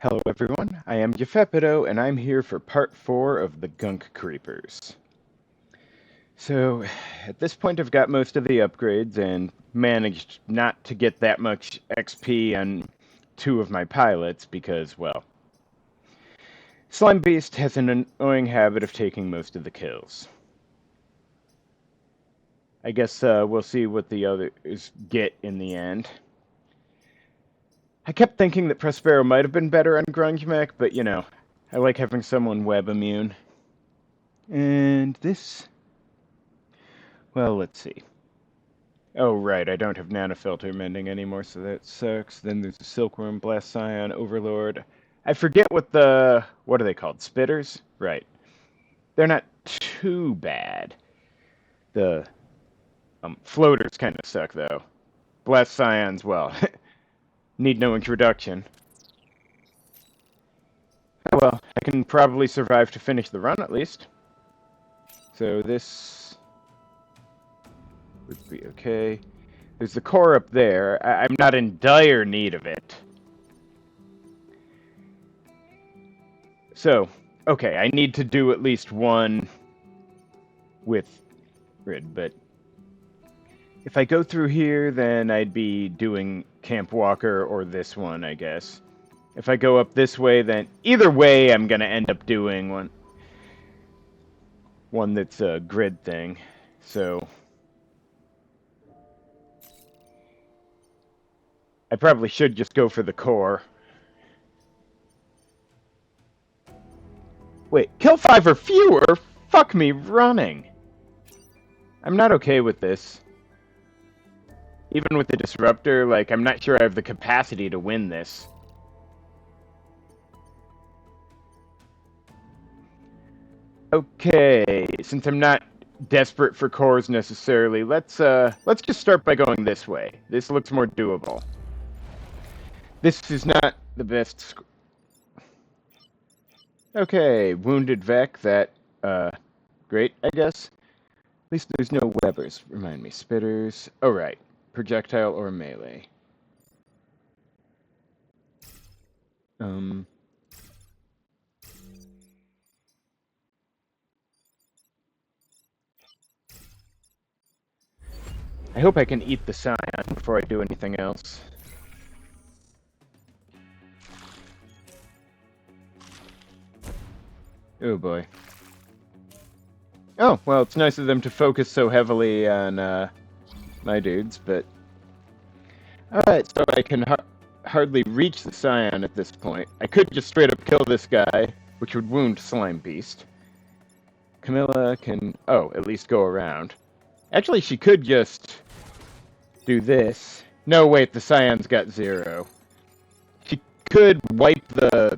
Hello everyone, I am Jefepido, and I'm here for part 4 of the Gunk Creepers. So, at this point I've got most of the upgrades and managed not to get that much XP on 2 of my pilots because, well, Slime Beast has an annoying habit of taking most of the kills. I guess we'll see what the others get in the end. I kept thinking that Prospero might have been better on Grunge Mech, but you know, I like having someone web immune. And this... Well, let's see. Oh, right, I don't have nanofilter mending anymore, so that sucks. Then there's a Silkworm, Blast Scion, Overlord. I forget what the... What are they called? Spitters? Right. They're not too bad. The floaters kind of suck, though. Blast Scions, well, need no introduction. Oh well, I can probably survive to finish the run, at least. So this would be okay. There's the core up there. I'm not in dire need of it. So, okay, I need to do at least one with grid, but if I go through here, then I'd be doing Camp Walker or this one, I guess. If I go up this way, then either way, I'm gonna end up doing one that's a grid thing. So I probably should just go for the core. Wait, kill 5 or fewer? Fuck me running. I'm not okay with this. Even with the disruptor, like, I'm not sure I have the capacity to win this. Okay, since I'm not desperate for cores necessarily, let's just start by going this way. This looks more doable. This is not the best. Okay, wounded Vec. That great, I guess. At least there's no webbers. Remind me, spitters. Oh right, projectile or melee. I hope I can eat the Scion before I do anything else. Oh boy. Oh, well, it's nice of them to focus so heavily on my dudes, but... Alright, so I can hardly reach the Scion at this point. I could just straight up kill this guy, which would wound Slime Beast. Camilla can, at least go around. Actually, she could just do this. No, wait, the Scion's got 0. She could wipe the,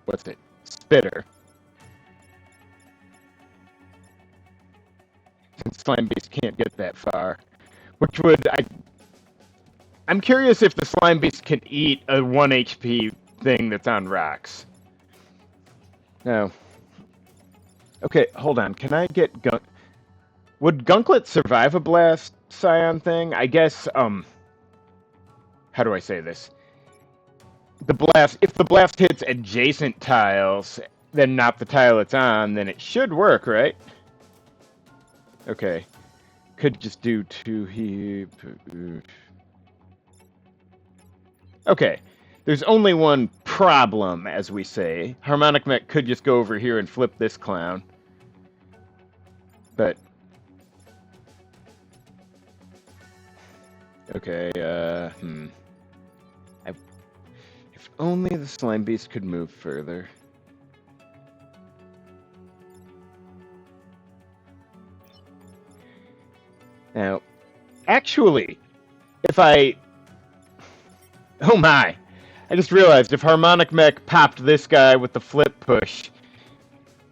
what's it, Spitter. Since Slime Beast can't get that far. Which would, I'm curious if the Slime Beast can eat a 1 HP thing that's on rocks. No. Okay, hold on. Can I get Gunk? Would Gunklet survive a Blast Scion thing? I guess, how do I say this? If the blast hits adjacent tiles, then not the tile it's on, then it should work, right? Okay. Could just do 2 heap. Okay. There's only one problem, as we say. Harmonic Mech could just go over here and flip this clown. But... Okay, If only the Slime Beast could move further. Now, actually, if I... Oh my! I just realized if Harmonic Mech popped this guy with the flip push,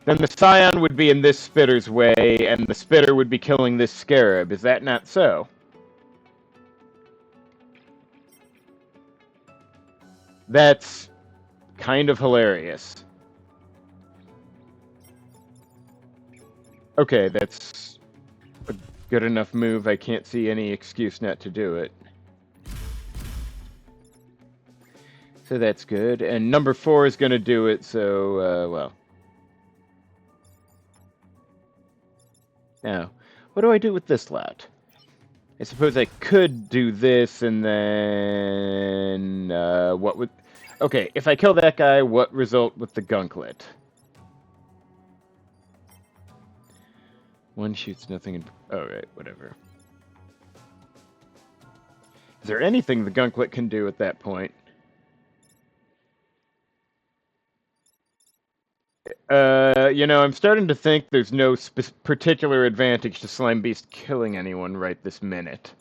then the Scion would be in this Spitter's way, and the Spitter would be killing this Scarab. Is that not so? That's kind of hilarious. Okay, that's a good enough move. I can't see any excuse not to do it. So that's good. And number 4 is going to do it, so, well. Now, what do I do with this lot? I suppose I could do this, and then... what would... Okay, if I kill that guy, what result with the gunklet? One shoots nothing in... Oh, right, whatever. Is there anything the gunklet can do at that point? You know, I'm starting to think there's no particular advantage to Slime Beast killing anyone right this minute.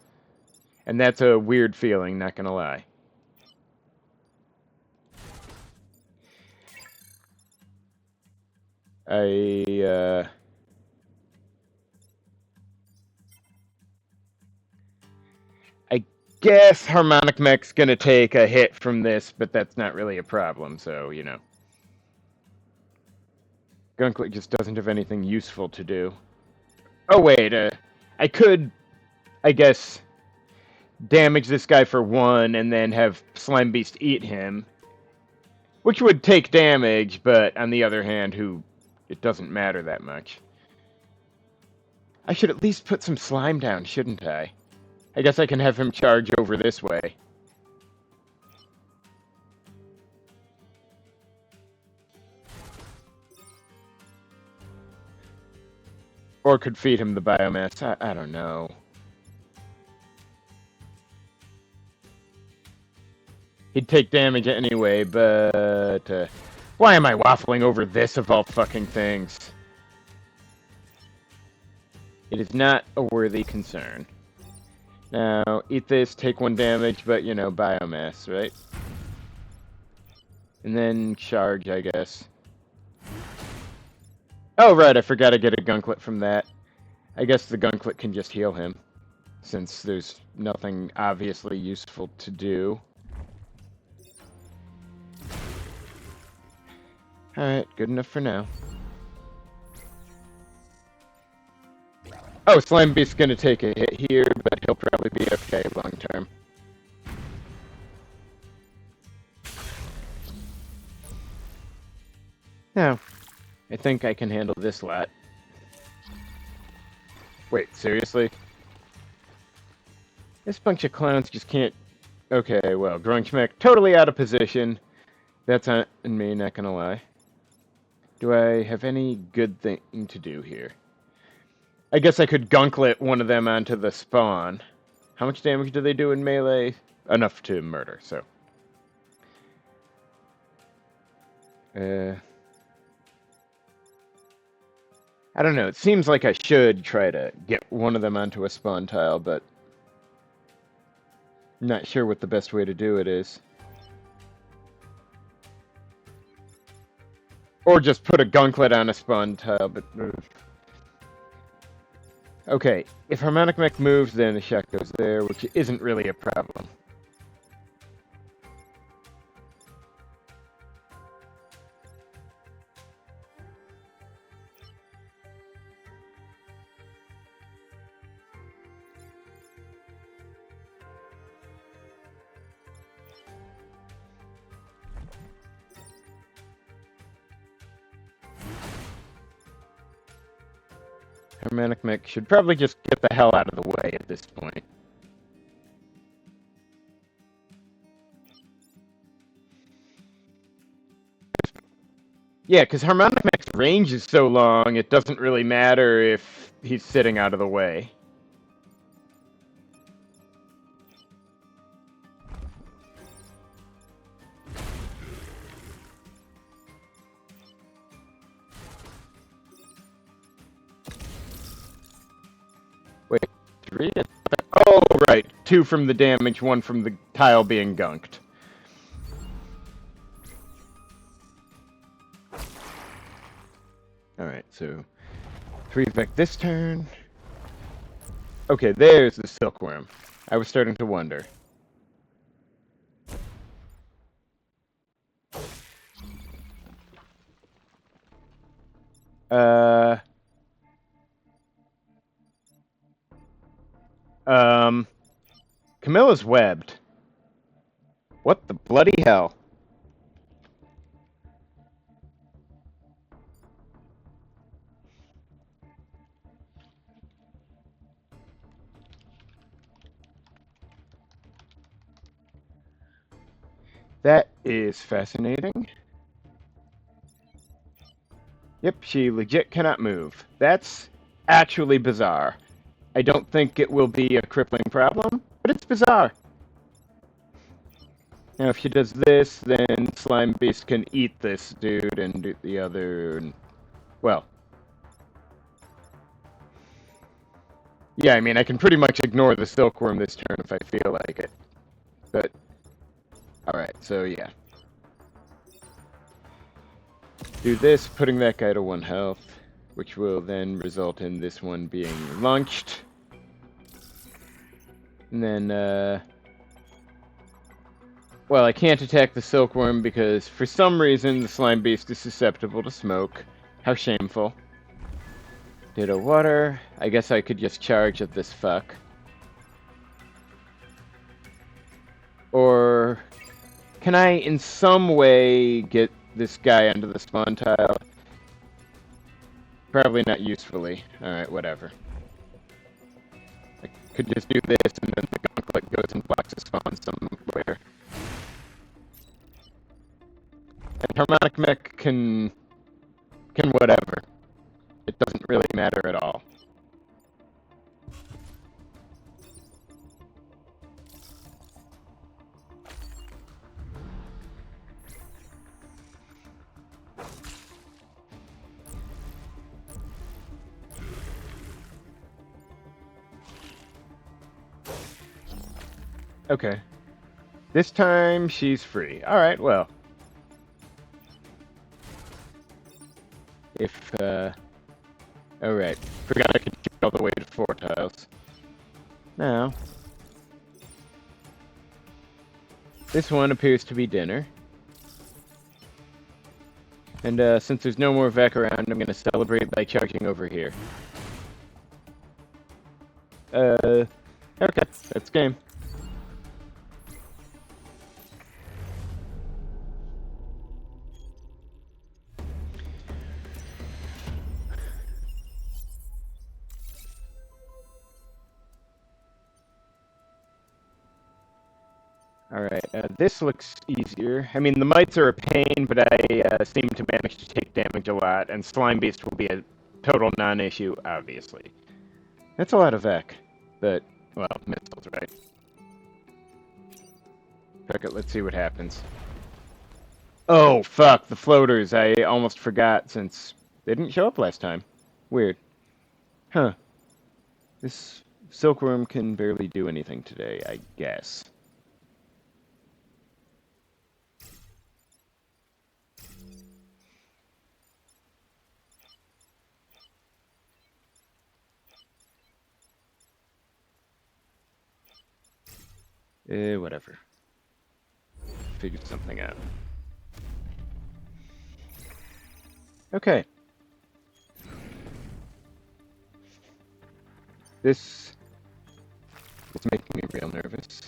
And that's a weird feeling, not gonna lie. I guess Harmonic Mech's gonna take a hit from this, but that's not really a problem, so, you know. Gunklet just doesn't have anything useful to do. Oh, wait, I could, I guess, damage this guy for 1 and then have Slime Beast eat him. Which would take damage, but on the other hand, it doesn't matter that much. I should at least put some slime down, shouldn't I? I guess I can have him charge over this way. Or could feed him the biomass. I don't know. He'd take damage anyway, but... why am I waffling over this of all fucking things? It is not a worthy concern. Now, eat this, take 1 damage, but, you know, biomass, right? And then charge, I guess. Oh, right, I forgot to get a gunklet from that. I guess the gunklet can just heal him, since there's nothing obviously useful to do. Alright, good enough for now. Oh, Slime Beast's gonna take a hit here, but he'll probably be okay long term. Now, I think I can handle this lot. Wait, seriously? This bunch of clowns just can't... Okay, well, Grunchmech, totally out of position. That's on me, not gonna lie. Do I have any good thing to do here? I guess I could gunklet one of them onto the spawn. How much damage do they do in melee? Enough to murder, so. I don't know, it seems like I should try to get one of them onto a spawn tile, but... I'm not sure what the best way to do it is. Or just put a gunklet on a spawn tile, but... Okay, if Harmonic Mech moves, then the shot goes there, which isn't really a problem. Harmonic Mech should probably just get the hell out of the way at this point. Yeah, because Harmonic Mech's range is so long, it doesn't really matter if he's sitting out of the way. Wait, 3? Oh, right. 2 from the damage, 1 from the tile being gunked. Alright, so 3 back this turn. Okay, there's the silkworm. I was starting to wonder. Camilla's webbed. What the bloody hell? That is fascinating. Yep, she legit cannot move. That's actually bizarre. I don't think it will be a crippling problem, but it's bizarre. Now, if she does this, then Slime Beast can eat this dude and do the other. Well, yeah, I mean, I can pretty much ignore the Silkworm this turn if I feel like it. But, alright, so yeah. Do this, putting that guy to 1 health, which will then result in this one being launched. And then, well, I can't attack the Silkworm because, for some reason, the Slime Beast is susceptible to smoke. How shameful. Ditto water. I guess I could just charge at this fuck. Or can I, in some way, get this guy under the spawn tile? Probably not usefully. Alright, whatever. I could just do this, and then the Gunk goes and blocks the spawn somewhere. And Harmonic Mech can whatever. It doesn't really matter at all. Okay. This time, she's free. Alright, well. If, alright. Forgot I could shoot all the way to 4 tiles. Now. This one appears to be dinner. And, since there's no more Vec around, I'm gonna celebrate by charging over here. Okay. That's game. Alright, this looks easier. I mean, the mites are a pain, but I seem to manage to take damage a lot, and Slime Beast will be a total non-issue, obviously. That's a lot of Vec, but, well, missiles, right? Fuck it, let's see what happens. Oh, fuck, the floaters. I almost forgot, since they didn't show up last time. Weird. Huh. This Silkworm can barely do anything today, I guess. Whatever. Figure something out. Okay. This is making me real nervous.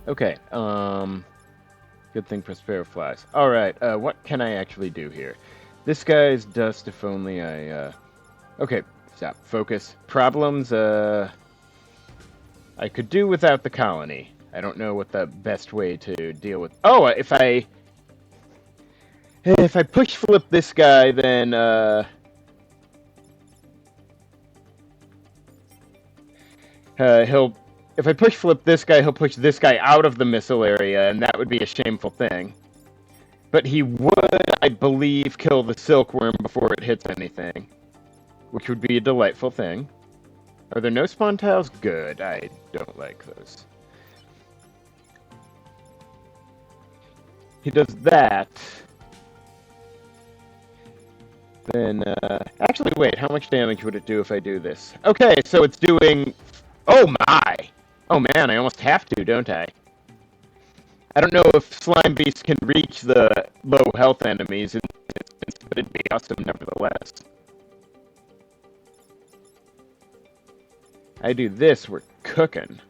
Okay, good thing Prospero flies. Alright, what can I actually do here? This guy's dust if only I, Okay, stop. Focus. Problems, I could do without the colony. I don't know what the best way to deal with... Oh, if I push flip this guy, then, he'll... If I push flip this guy, he'll push this guy out of the missile area, and that would be a shameful thing. But he would, I believe, kill the Silkworm before it hits anything. Which would be a delightful thing. Are there no spawn tiles? Good, I don't like those. He does that. Then, actually, wait, how much damage would it do if I do this? Okay, so it's doing... Oh my! Oh man, I almost have to, don't I? I don't know if Slime Beast can reach the low health enemies in this instance, but it'd be awesome nevertheless. I do this, we're cooking.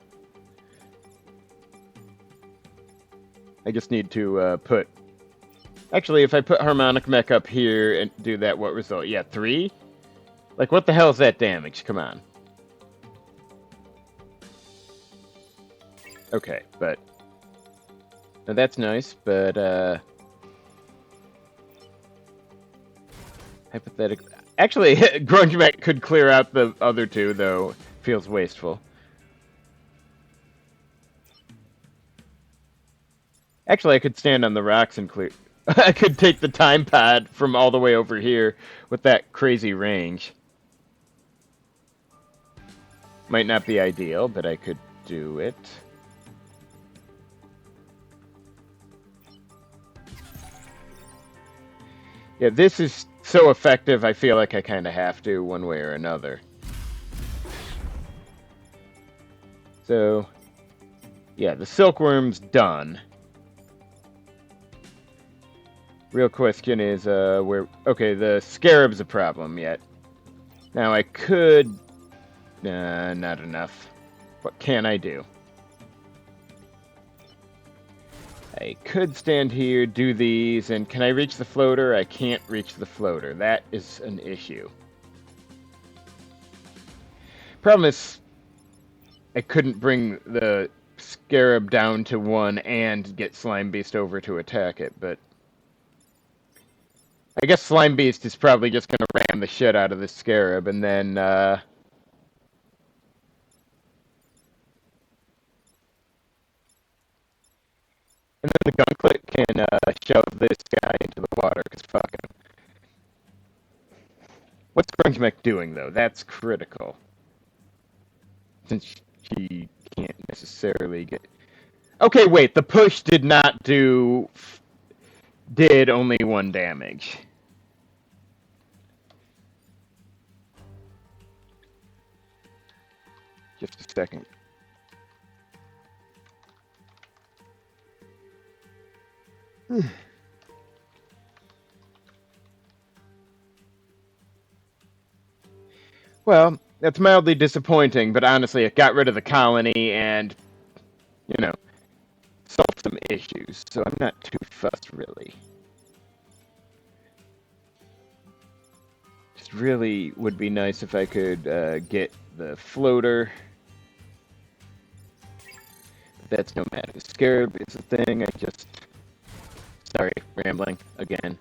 I just need to put Actually, if I put Harmonic Mech up here and do that, what result? Yeah, 3? Like, what the hell is that damage? Come on. Okay, but... Now that's nice, but, hypothetically... Actually, Grunge Mech could clear out the other two, though. Feels wasteful. Actually, I could stand on the rocks and clear... I could take the time pad from all the way over here with that crazy range. Might not be ideal, but I could do it. Yeah, this is so effective, I feel like I kind of have to, one way or another. So, yeah, the silkworm's done. Real question is, where... Okay, the scarab's a problem yet. Now, I could... not enough. What can I do? I could stand here, do these, and can I reach the floater? I can't reach the floater. That is an issue. Problem is, I couldn't bring the scarab down to 1 and get Slime Beast over to attack it, but... I guess Slime Beast is probably just going to ram the shit out of the scarab, and then, And then the Gunklet can shove this guy into the water, because fuck him. What's Grunge Mech doing, though? That's critical. Since she can't necessarily get... Okay, wait, the push did not do... Did only 1 damage. Just a second. Well, that's mildly disappointing, but honestly, it got rid of the colony and, you know, solved some issues, so I'm not too fussed, really. Just really would be nice if I could get the floater. But that's no matter. The scarab is a thing, I just... Sorry, rambling again.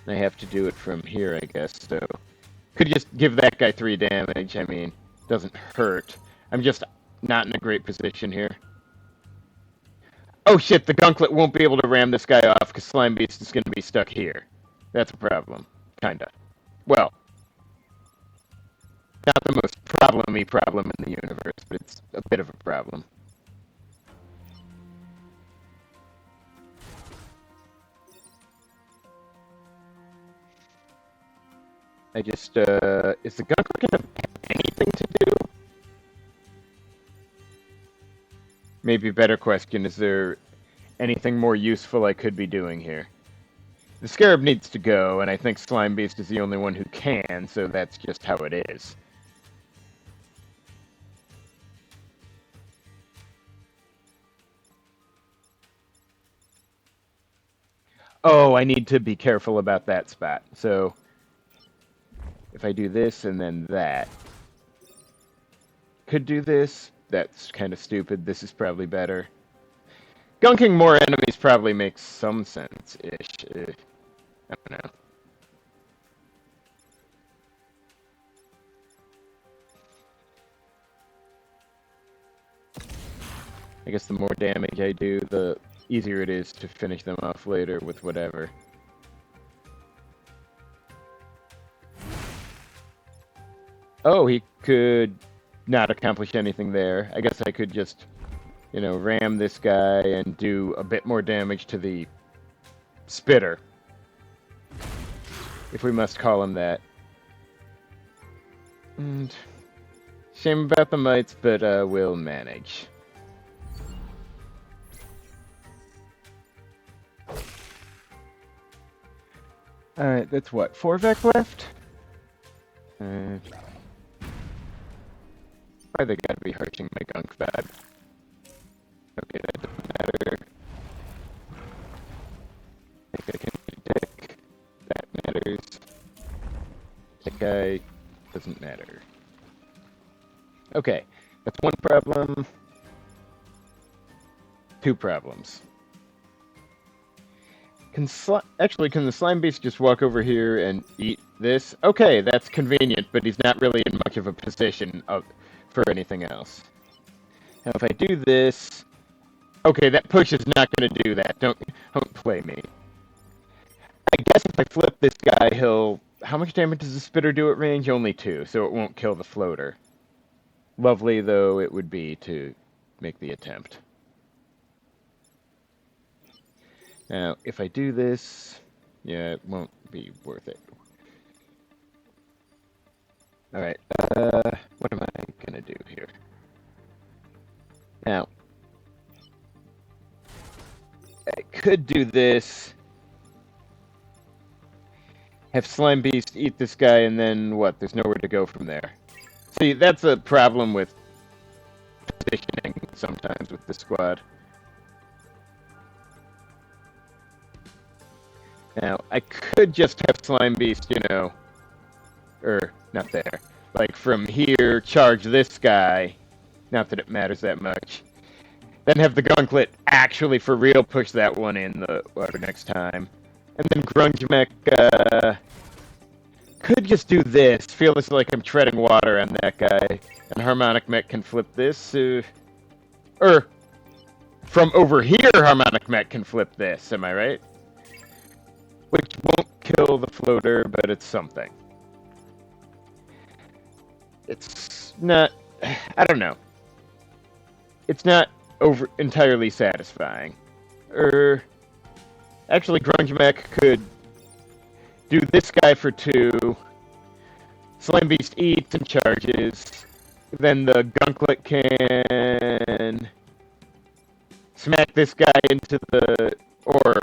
I have to do it from here, I guess, so... Could just give that guy 3 damage, I mean, doesn't hurt. I'm just not in a great position here. Oh shit, the Gunklet won't be able to ram this guy off because Slime Beast is going to be stuck here. That's a problem. Kinda. Well, not the most problem-y problem in the universe, but it's a bit of a problem. I just, is the Gunk going to have anything to do? Maybe a better question, is there anything more useful I could be doing here? The Scarab needs to go, and I think Slime Beast is the only one who can, so that's just how it is. Oh, I need to be careful about that spot, so... If I do this and then that. Could do this. That's kind of stupid. This is probably better. Gunking more enemies probably makes some sense-ish. I don't know. I guess the more damage I do, the easier it is to finish them off later with whatever. Oh, he could not accomplish anything there. I guess I could just, you know, ram this guy and do a bit more damage to the spitter. If we must call him that. And shame about the mites, but we'll manage. Alright, that's what, 4 Vec left? Why they gotta be hurting my Gunk bad? Okay, that doesn't matter. think I can deck. That matters. That guy doesn't matter. Okay, that's one problem. Two problems. Can the slime beast just walk over here and eat this? Okay, that's convenient, but he's not really in much of a position for anything else. Now, if I do this... Okay, that push is not going to do that. Don't play me. I guess if I flip this guy, he'll... How much damage does the spitter do at range? Only 2, so it won't kill the floater. Lovely, though, it would be to make the attempt. Now, if I do this... Yeah, it won't be worth it. Alright, what am I gonna do here? Now, I could do this, have Slime Beast eat this guy, and then what? There's nowhere to go from there. See, that's a problem with positioning sometimes with the squad. Now, I could just have Slime Beast, you know, not there. Like, from here, charge this guy. Not that it matters that much. Then have the Gunklet actually, for real, push that one in the water next time. And then Grunge Mech, could just do this. Feels like I'm treading water on that guy. And Harmonic Mech can flip this. From over here, Harmonic Mech can flip this, am I right? Which won't kill the floater, but it's something. It's not... I don't know. It's not entirely satisfying. Actually, Grunge Mech could do this guy for 2. Slime Beast eats and charges. Then the Gunklet can smack this guy into the... Or,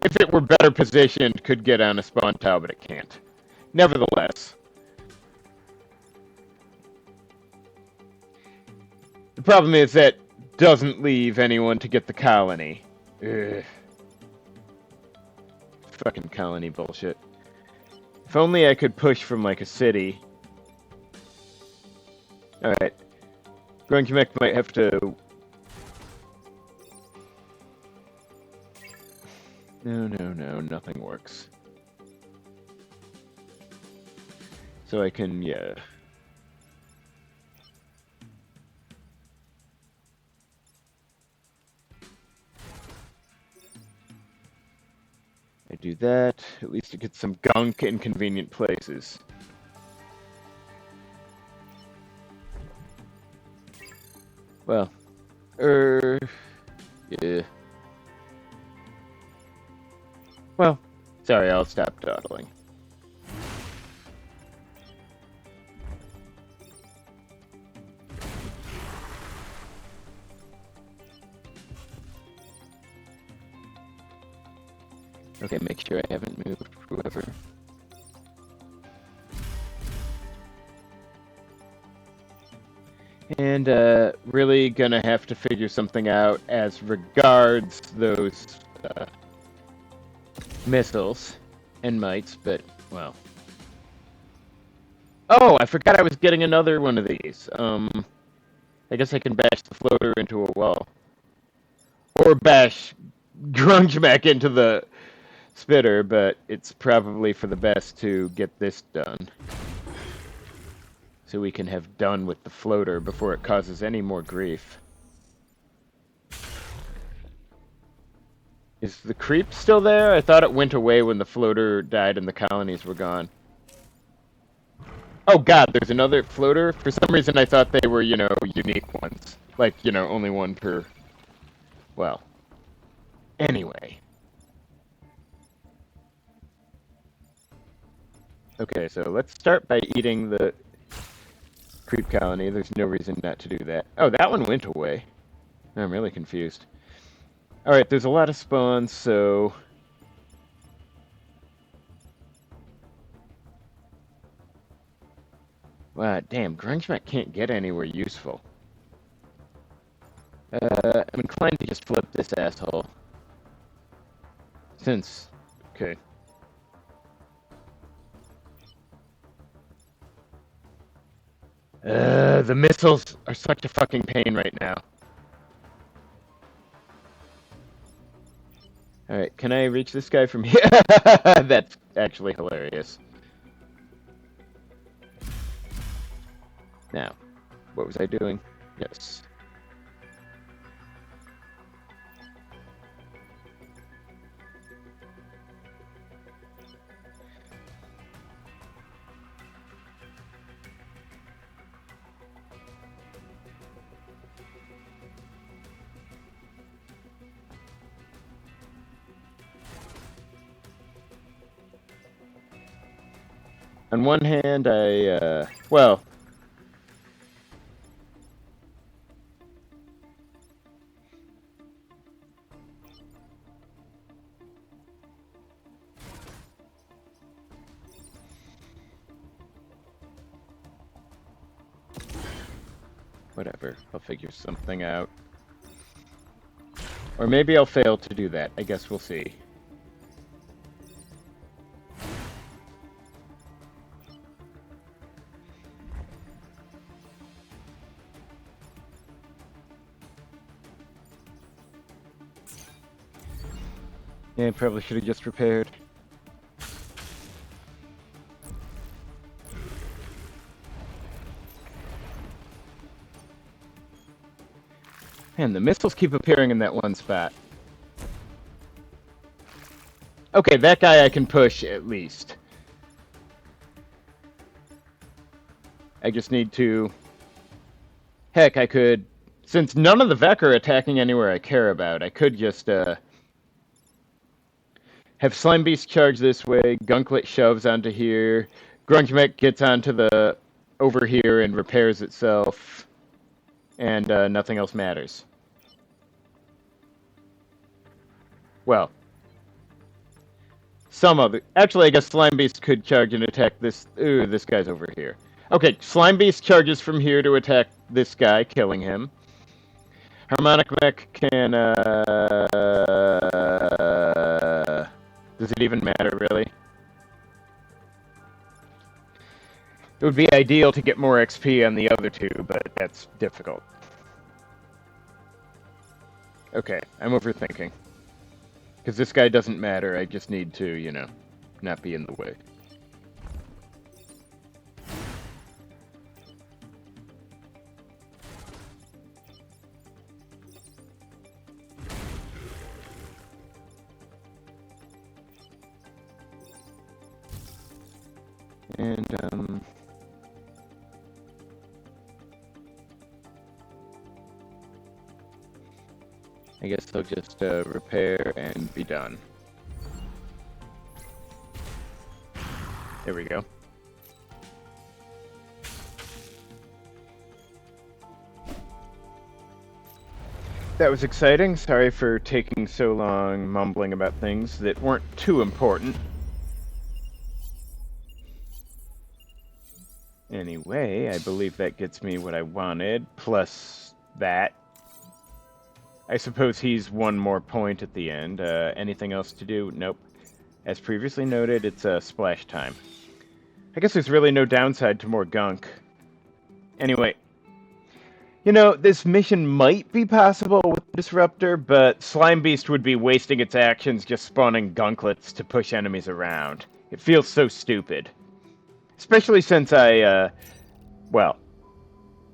if it were better positioned, could get on a spawn tile, but it can't. Nevertheless. The problem is that doesn't leave anyone to get the colony. Ugh. Fucking colony bullshit. If only I could push from, like, a city. Alright. Grunge Mech might have to... No, nothing works. So I can, yeah... I do that, at least it gets some gunk in convenient places. Well, yeah. Well, sorry, I'll stop dawdling. Okay, make sure I haven't moved whoever. And, really gonna have to figure something out as regards those, missiles and mites, but, well. Oh, I forgot I was getting another one of these. I guess I can bash the floater into a wall. Or bash Grunge Mech into the spitter, but it's probably for the best to get this done. So we can have done with the floater before it causes any more grief. Is the creep still there? I thought it went away when the floater died and the colonies were gone. Oh god, there's another floater? For some reason I thought they were, you know, unique ones. Like, you know, only one per... Well. Anyway. Okay, so let's start by eating the creep colony. There's no reason not to do that. Oh, that one went away. I'm really confused. Alright, there's a lot of spawns, so... Wow, damn, Grunge Mech can't get anywhere useful. I'm inclined to just flip this asshole. Since... Okay. The missiles are such a fucking pain right now. Alright, can I reach this guy from here? That's actually hilarious. Now, what was I doing? Yes. On one hand, well... Whatever, I'll figure something out. Or maybe I'll fail to do that. I guess we'll see. Yeah, I probably should have just repaired. Man, the missiles keep appearing in that one spot. Okay, that guy I can push, at least. I just need to... Heck, I could... Since none of the Vec are attacking anywhere I care about, I could just, have Slime Beast charge this way, Gunklet shoves onto here, Grunge Mech gets onto the... over here and repairs itself, and, nothing else matters. Well... Some of it. Actually, I guess Slime Beast could charge and attack this... Ooh, this guy's over here. Okay, Slime Beast charges from here to attack this guy, killing him. Harmonic Mech can, Does it even matter, really? It would be ideal to get more XP on the other two, but that's difficult. Okay, I'm overthinking. Because this guy doesn't matter, I just need to, you know, not be in the way. And, I guess I'll just, repair and be done. There we go. That was exciting. Sorry for taking so long mumbling about things that weren't too important. Anyway, I believe that gets me what I wanted, plus that. I suppose he's one more point at the end. Anything else to do? Nope. As previously noted, it's splash time. I guess there's really no downside to more gunk. Anyway, you know, this mission might be possible with Disruptor, but Slime Beast would be wasting its actions just spawning gunklets to push enemies around. It feels so stupid. Especially since I, well,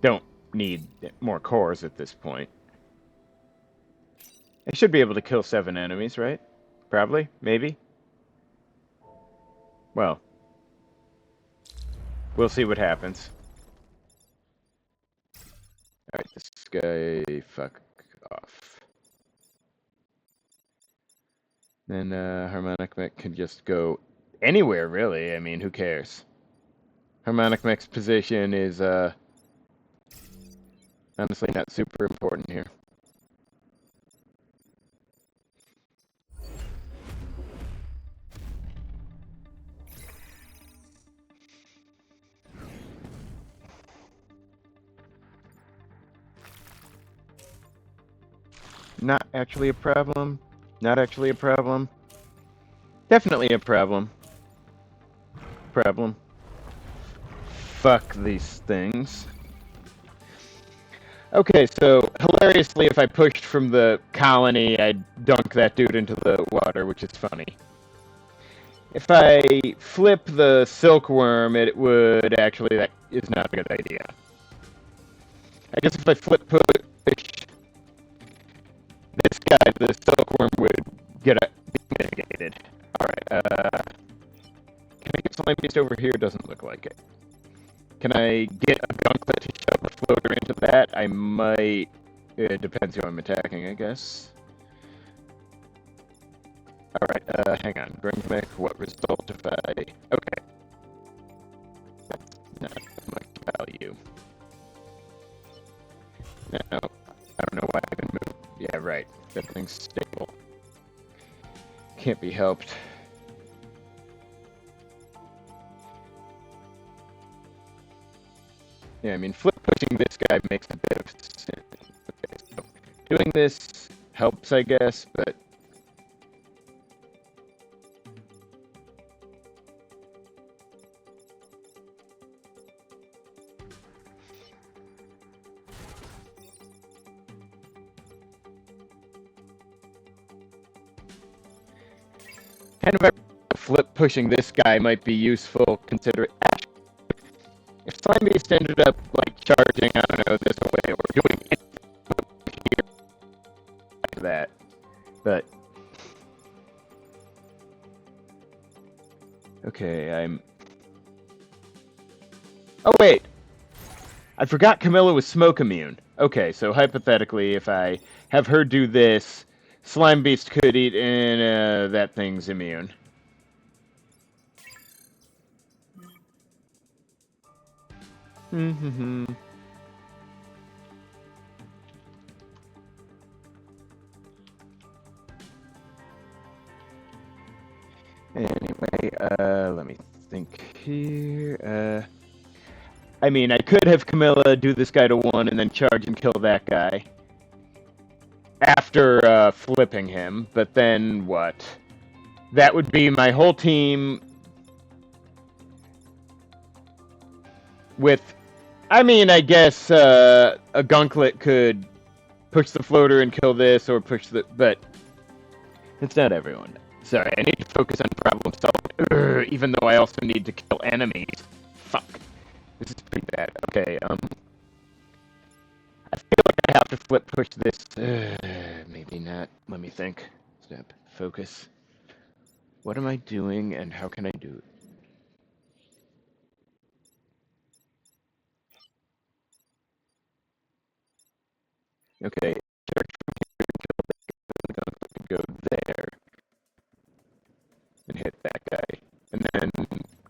don't need more cores at this point. I should be able to kill 7 enemies, right? Probably? Maybe? Well, we'll see what happens. Alright, this guy, fuck off. Then, Harmonic Mech can just go anywhere, really. I mean, who cares? Harmonic Mech's position is, honestly not super important here. Not actually a problem. Not actually a problem. Definitely a problem. Problem. Fuck these things. Okay, so hilariously, if I pushed from the colony, I'd dunk that dude into the water, which is funny. If I flip the silkworm, it would actually, that is not a good idea. I guess if I flip push this guy, the silkworm would get mitigated. Alright, can I get Slime Beast over here? Doesn't look like it. Can I get a Gunklet to shove the floater into that? I might. It depends who I'm attacking, I guess. Alright, hang on. Grimmick, what result if I... Okay. That's not much value. No, I don't know why I didn't move. Yeah, right. That thing's stable. Can't be helped. Yeah, I mean, flip pushing this guy makes a bit of sense. Okay, so doing this helps, I guess, but... kind of flip pushing this guy might be useful, considering... If Slime Beast ended up, like, charging, I don't know, this way, or doing anything here, like that, but... Okay, I'm... Oh, wait! I forgot Camilla was smoke immune. Okay, so hypothetically, if I have her do this, Slime Beast could eat, and that thing's immune. Anyway, let me think here. I mean, I could have Camilla do this guy to 1 and then charge and kill that guy. After, flipping him, but then what? That would be my whole team with... I mean, I guess, a Gunklet could push the floater and kill this, or push the... But it's not everyone. Sorry, I need to focus on problem solving, even though I also need to kill enemies. Fuck. This is pretty bad. Okay, I feel like I have to flip push this. Maybe not. Let me think. Step. Focus. What am I doing, and how can I do it? Okay. Go there. And hit that guy. And then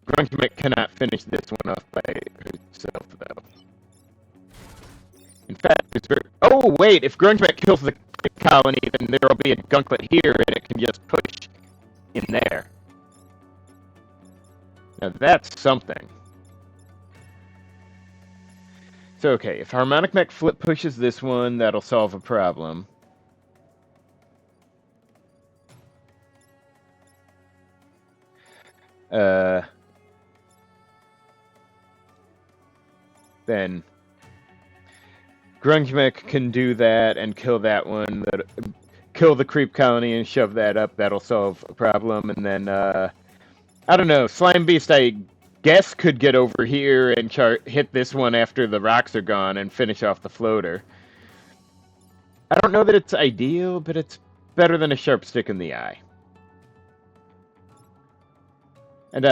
Grunkmick cannot finish this one off by herself, though. In fact, it's very... Oh, wait! If Grunkmick kills the colony, then there will be a Gunklet here, and it can just push in there. Now that's something. So, okay, if Harmonic Mech flip pushes this one, that'll solve a problem. Then Grungemech can do that and kill that one. Kill the creep colony and shove that up. That'll solve a problem. And then, I don't know, Slime Beast, I guess, could get over here and hit this one after the rocks are gone and finish off the floater. I don't know that it's ideal, but it's better than a sharp stick in the eye. And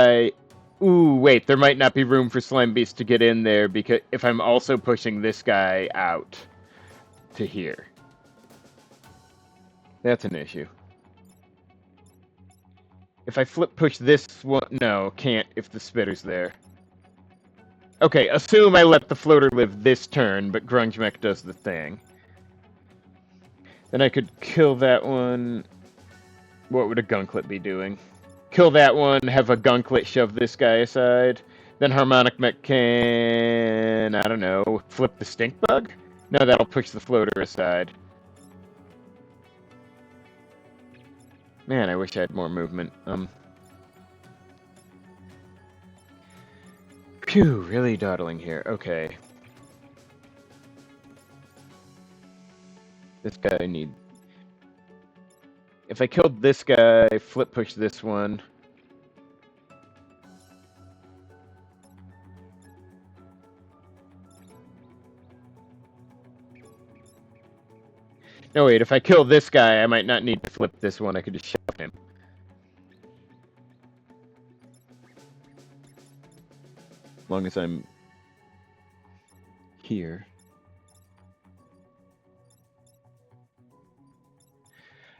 ooh, wait, there might not be room for Slime Beast to get in there because if I'm also pushing this guy out to here. That's an issue. If I flip push this one, no, can't if the spitter's there. Okay, assume I let the floater live this turn, but Grungemech does the thing. Then I could kill that one. What would a Gunklet be doing? Kill that one, have a Gunklet shove this guy aside. Then Harmonic Mech can, I don't know, flip the Stink Bug? No, that'll push the floater aside. Man, I wish I had more movement. Phew, really dawdling here. Okay. This guy I need... If I killed this guy, flip push this one... No, wait, if I kill this guy, I might not need to flip this one. I could just shove him. As long as I'm here.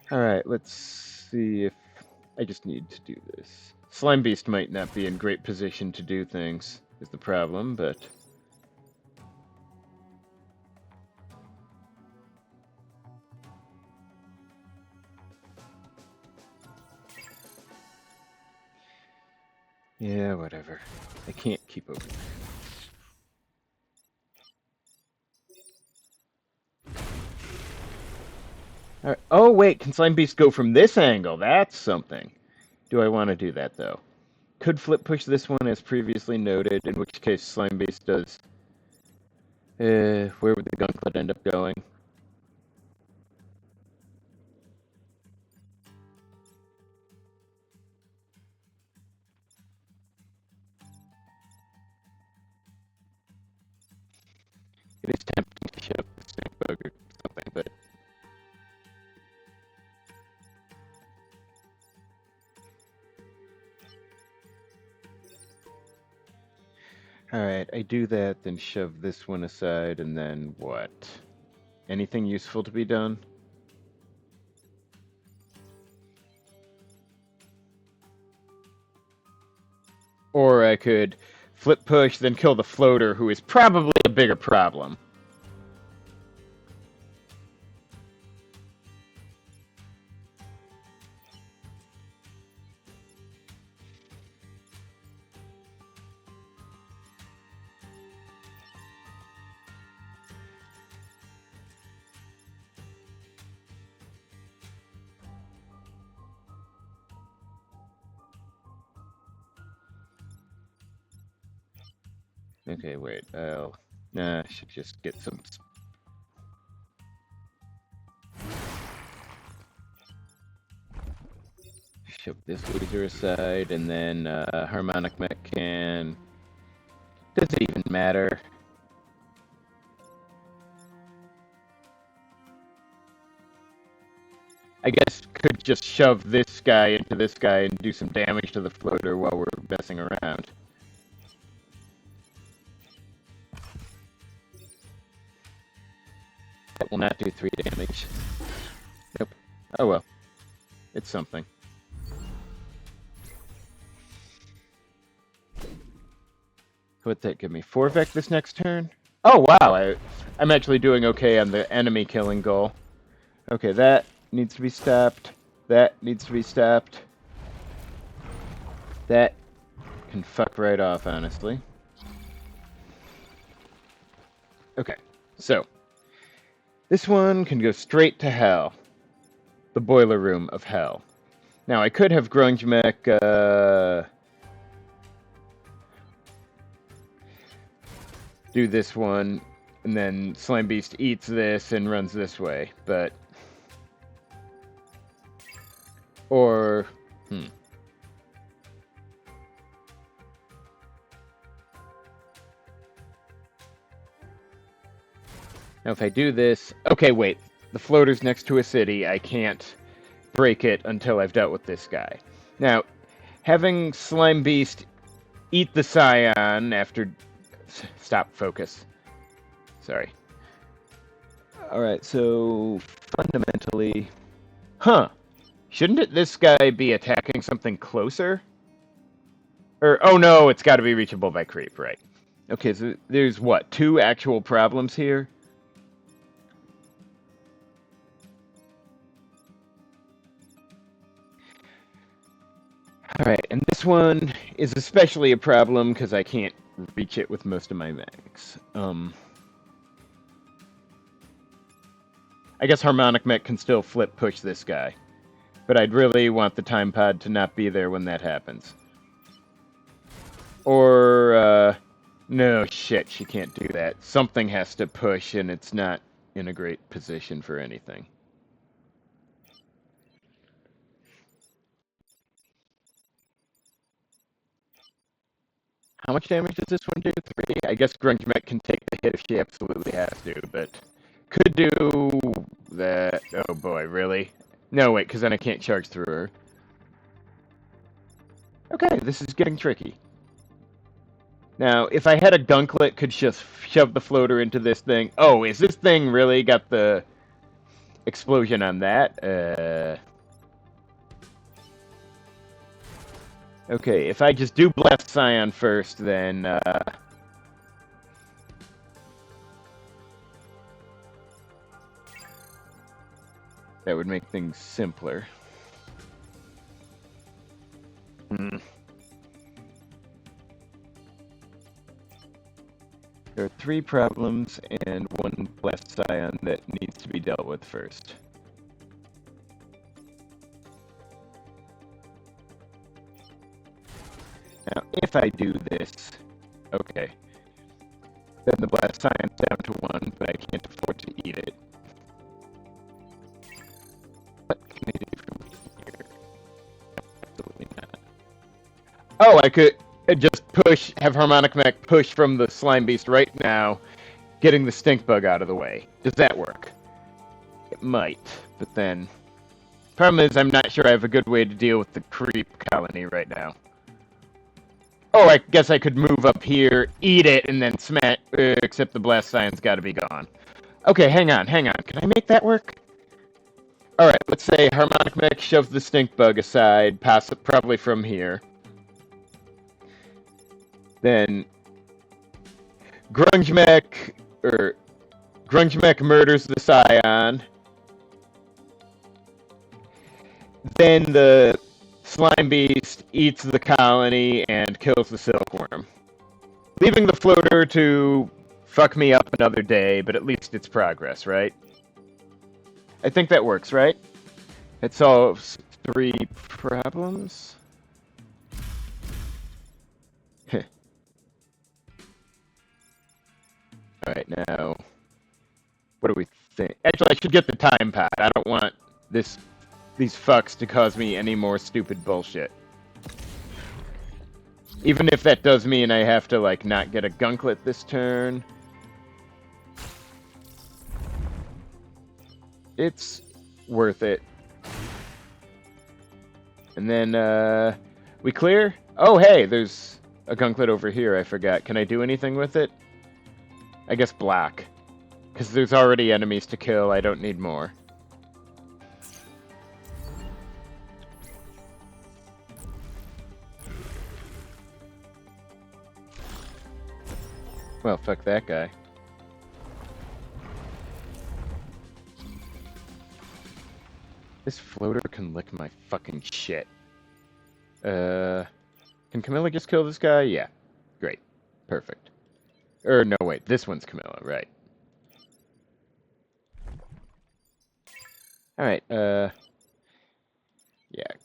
Alright, let's see if... I just need to do this. Slime Beast might not be in great position to do things, is the problem, but... Yeah, whatever. I can't keep opening. Alright. Oh, wait, can Slime Beast go from this angle? That's something. Do I want to do that, though? Could flip push this one as previously noted, in which case Slime Beast does... where would the Gunklet end up going? It is tempting to shove the Snake Bug or something, but... Alright, I do that, then shove this one aside, and then what? Anything useful to be done? Or I could flip push, then kill the floater, who is probably a bigger problem. Okay, wait, Nah, I should just get some... Shove this loser aside, and then, Harmonic Mech can... Does it even matter? I guess could just shove this guy into this guy and do some damage to the floater while we're messing around. That will not do 3 damage. Nope. Oh well. It's something. What'd that give me? 4-Vec this next turn? Oh wow, I'm actually doing okay on the enemy killing goal. Okay, that needs to be stopped. That needs to be stopped. That can fuck right off, honestly. Okay, so this one can go straight to hell. The boiler room of hell. Now, I could have Grunge Mech, do this one, and then Slime Beast eats this and runs this way, but... Or... Now, if I do this... Okay, wait. The floater's next to a city. I can't break it until I've dealt with this guy. Now, having Slime Beast eat the Scion after... Stop, focus. Sorry. Alright, so... Fundamentally... Huh. Shouldn't this guy be attacking something closer? Or, oh no, it's gotta be reachable by creep, right. Okay, so there's what, 2 actual problems here? Alright, and this one is especially a problem because I can't reach it with most of my mechs. I guess Harmonic Mech can still flip push this guy. But I'd really want the time pod to not be there when that happens. Or, no, shit, she can't do that. Something has to push, and it's not in a great position for anything. How much damage does this one do? 3? I guess Grunge Mech can take the hit if she absolutely has to, but could do that. Oh boy, really? No, wait, because then I can't charge through her. Okay, this is getting tricky. Now, if I had a Gunklet, could just shove the floater into this thing. Oh, is this thing really got the explosion on that? Okay, if I just do Blast Scion first, then, that would make things simpler. There are 3 problems and 1 Blast Scion that needs to be dealt with first. Now, if I do this, okay, then the Blast Scion's down to 1, but I can't afford to eat it. What can I do from here? Absolutely not. Oh, I could just push, have Harmonic Mech push from the Slime Beast right now, getting the Stink Bug out of the way. Does that work? It might, but then... Problem is, I'm not sure I have a good way to deal with the creep colony right now. Oh, I guess I could move up here, eat it, and then smash, except the Blast Scion's gotta be gone. Okay, hang on. Can I make that work? Alright, let's say Harmonic Mech shoves the Stink Bug aside, probably from here. Then Grunge Mech murders the Scion. Then the Slime Beast eats the colony and kills the Silkworm. Leaving the floater to fuck me up another day, but at least it's progress, right? I think that works, right? It solves 3 problems. Alright, now, what do we think? Actually, I should get the time pad. I don't want these fucks to cause me any more stupid bullshit. Even if that does mean I have to, like, not get a Gunklet this turn. It's worth it. And then, we clear? Oh, hey, there's a Gunklet over here, I forgot. Can I do anything with it? I guess block. Because there's already enemies to kill, I don't need more. Well, fuck that guy. This floater can lick my fucking shit. Can Camilla just kill this guy? Yeah. Great. Perfect. No, wait. This one's Camilla, right. Alright, yeah,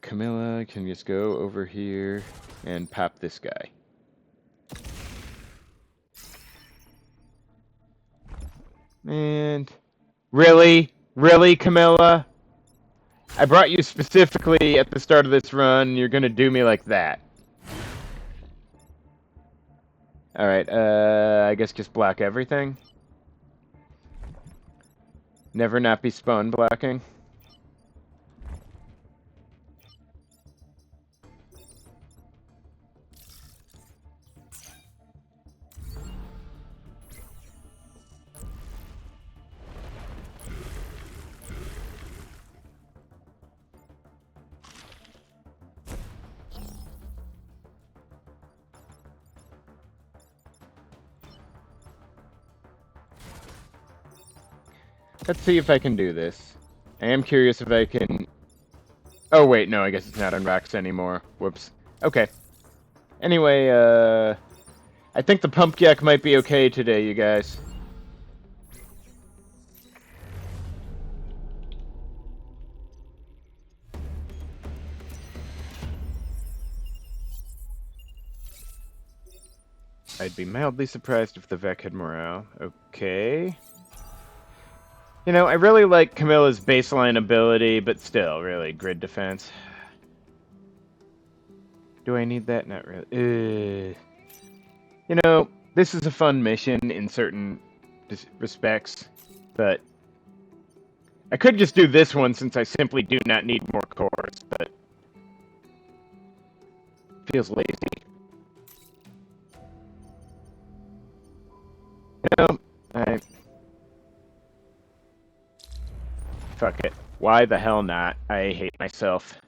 Camilla can just go over here and pop this guy. And... Really? Really, Camilla? I brought you specifically at the start of this run, you're gonna do me like that. Alright, I guess just block everything. Never not be spawn blocking. Let's see if I can do this. I am curious if I can... Oh, wait, no, I guess it's not on rocks anymore. Whoops. Okay. Anyway, I think the pump jack might be okay today, you guys. I'd be mildly surprised if the Vec had morale. Okay. You know, I really like Camilla's baseline ability, but still, really, grid defense. Do I need that? Not really. You know, this is a fun mission in certain respects, but I could just do this one since I simply do not need more cores, but feels lazy. You know, fuck it. Why the hell not? I hate myself.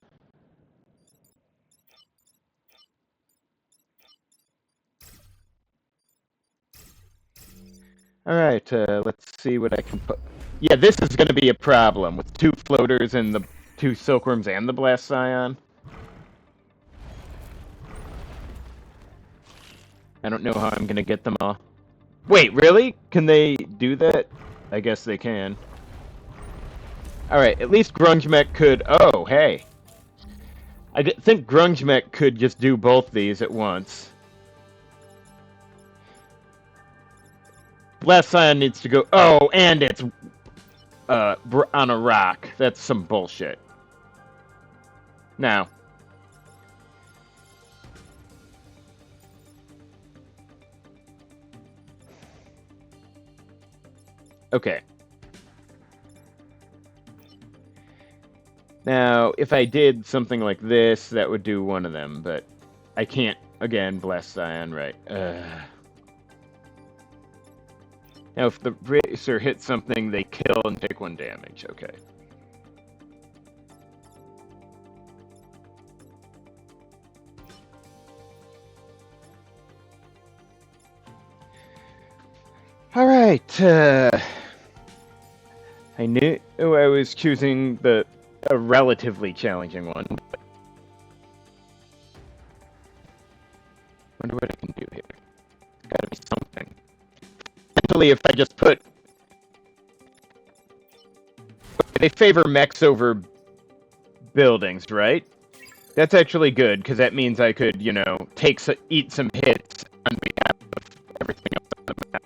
Alright, let's see what I can put. Yeah, this is going to be a problem with 2 floaters and the 2 silkworms and the blast scion. I don't know how I'm going to get them all. Wait, really? Can they do that? I guess they can. Alright, at least Grunge Mech could... Oh, hey. I think Grunge Mech could just do both these at once. Blast Scion needs to go... Oh, and it's on a rock. That's some bullshit. Now. Okay. Now, if I did something like this, that would do one of them, but I can't, again, Blast Scion, right. Now, if the racer hits something, they kill and take 1 damage. Okay. Alright, I knew I was choosing a relatively challenging one. Wonder what I can do here. There's gotta be something. Essentially, if I just put... They favor mechs over buildings, right? That's actually good, because that means I could, you know, eat some hits on behalf of everything else on the map.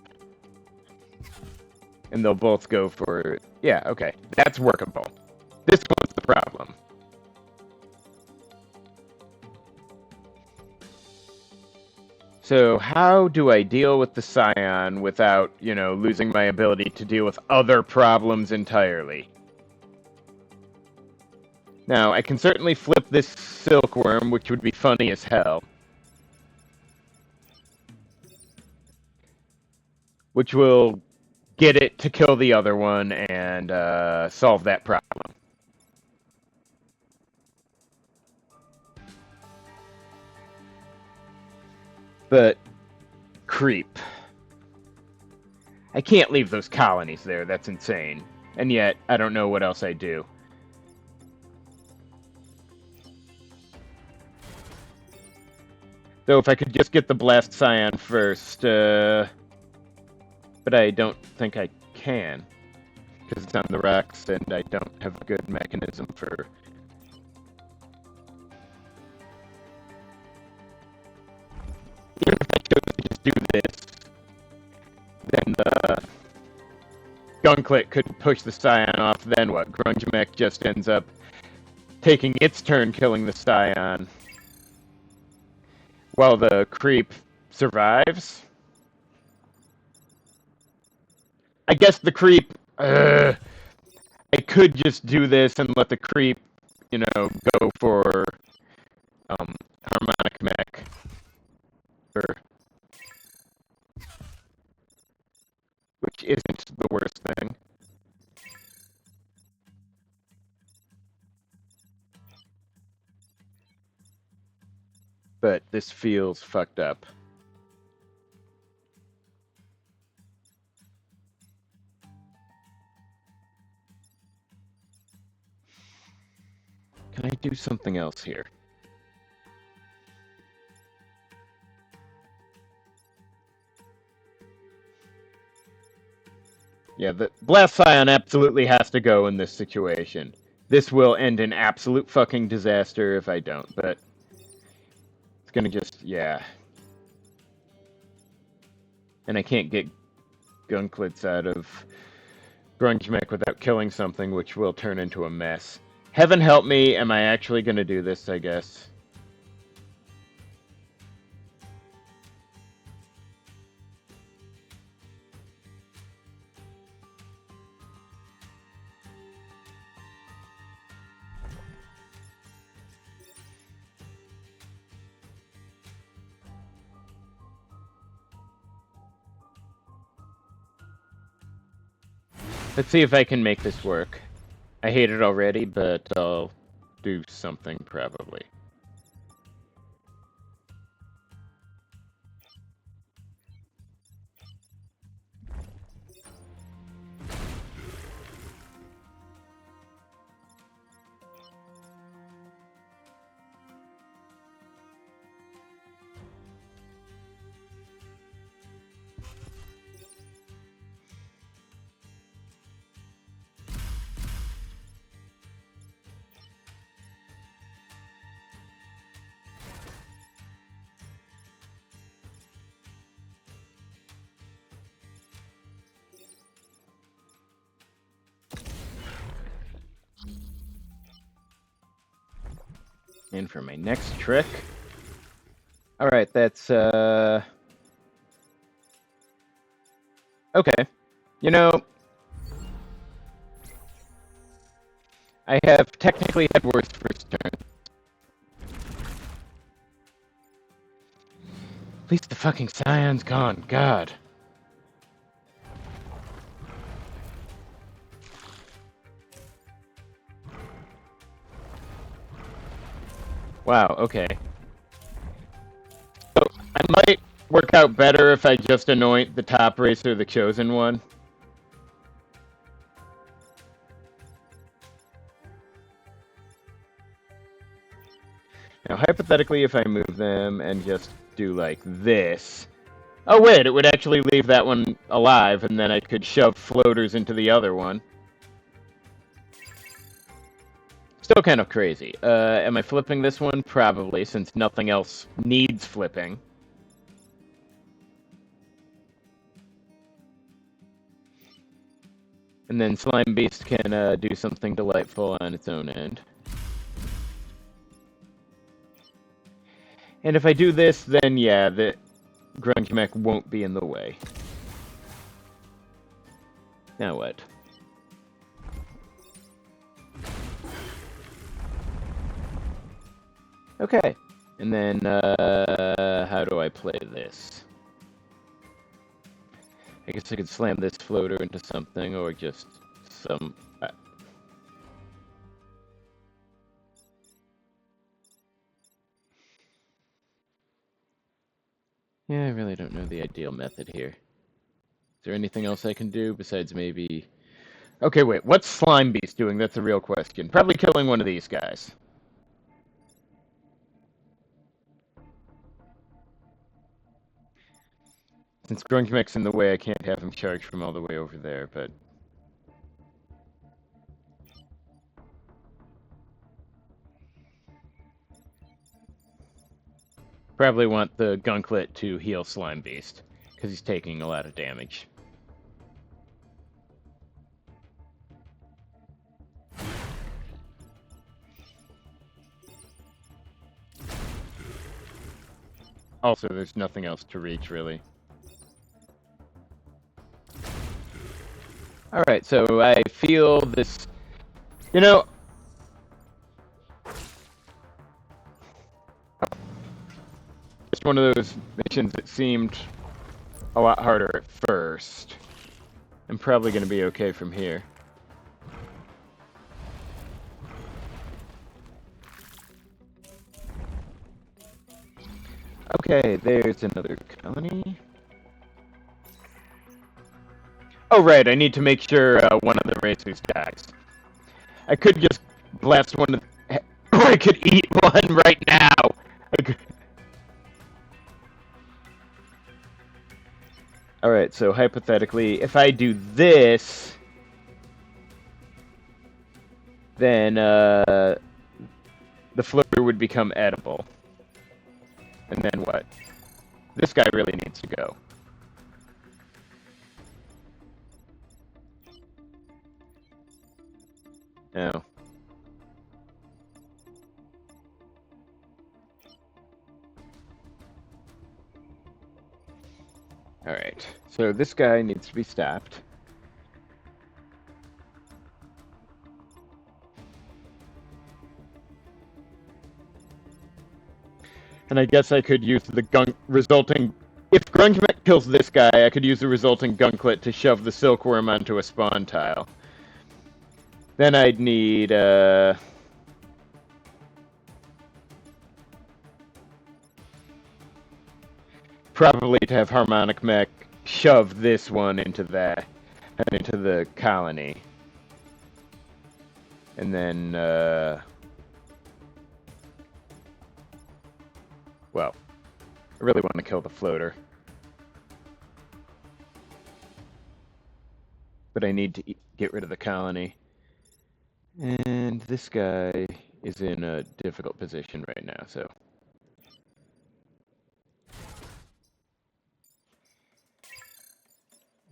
And they'll both go for... Yeah, okay. That's workable. This one's the problem. So how do I deal with the Scion without, you know, losing my ability to deal with other problems entirely? Now, I can certainly flip this Silkworm, which would be funny as hell. Which will get it to kill the other one and solve that problem. But creep. I can't leave those colonies there, that's insane. And yet, I don't know what else I do. Though if I could just get the Blast Scion first, but I don't think I can. Because it's on the rocks and I don't have a good mechanism for... Even if I chose to just do this, then the Gunklet could push the Scion off, then what? Grunge Mech just ends up taking its turn killing the Scion. While the creep survives. I guess the creep... I could just do this and let the creep, you know, go for harmonic mech. Which isn't the worst thing. But this feels fucked up. Can I do something else here? Yeah, the Blast Scion absolutely has to go in this situation. This will end in absolute fucking disaster if I don't, but... It's gonna just... yeah. And I can't get gunklets out of Grunge Mech without killing something, which will turn into a mess. Heaven help me, am I actually going to do this, I guess? Let's see if I can make this work. I hate it already, but I'll do something probably. And for my next trick... Alright, that's, okay. You know... I have technically had worse first turn. At least the fucking Scion's gone, God. Wow, okay. So, I might work out better if I just anoint the top racer the chosen one. Now, hypothetically, if I move them and just do like this... Oh wait, it would actually leave that one alive, and then I could shove floaters into the other one. Still kind of crazy. Am I flipping this one? Probably, since nothing else needs flipping. And then Slime Beast can do something delightful on its own end. And if I do this, then yeah, the Grunge Mech won't be in the way. Now what? Okay. And then, how do I play this? I guess I could slam this floater into something, or just some... Yeah, I really don't know the ideal method here. Is there anything else I can do besides maybe... Okay, wait, what's Slime Beast doing? That's a real question. Probably killing one of these guys. Since Grunk Mech's in the way, I can't have him charge from all the way over there, but... Probably want the Gunklet to heal Slime Beast, because he's taking a lot of damage. Also, there's nothing else to reach, really. Alright, so I feel this... You know... Just one of those missions that seemed a lot harder at first. I'm probably going to be okay from here. Okay, there's another colony. Oh, right, I need to make sure one of the racers dies. I could just blast one of the... I could eat one right now! Alright, so hypothetically, if I do this... Then, the floater would become edible. And then what? This guy really needs to go. Oh. Alright, so this guy needs to be stopped. And I guess I could use the gunk resulting... If Grunkmet kills this guy, I could use the resulting gunklet to shove the silkworm onto a spawn tile. Then I'd need, probably to have Harmonic Mech shove this one into that, and into the colony. And then, well, I really want to kill the floater. But I need to get rid of the colony. And this guy is in a difficult position right now, so...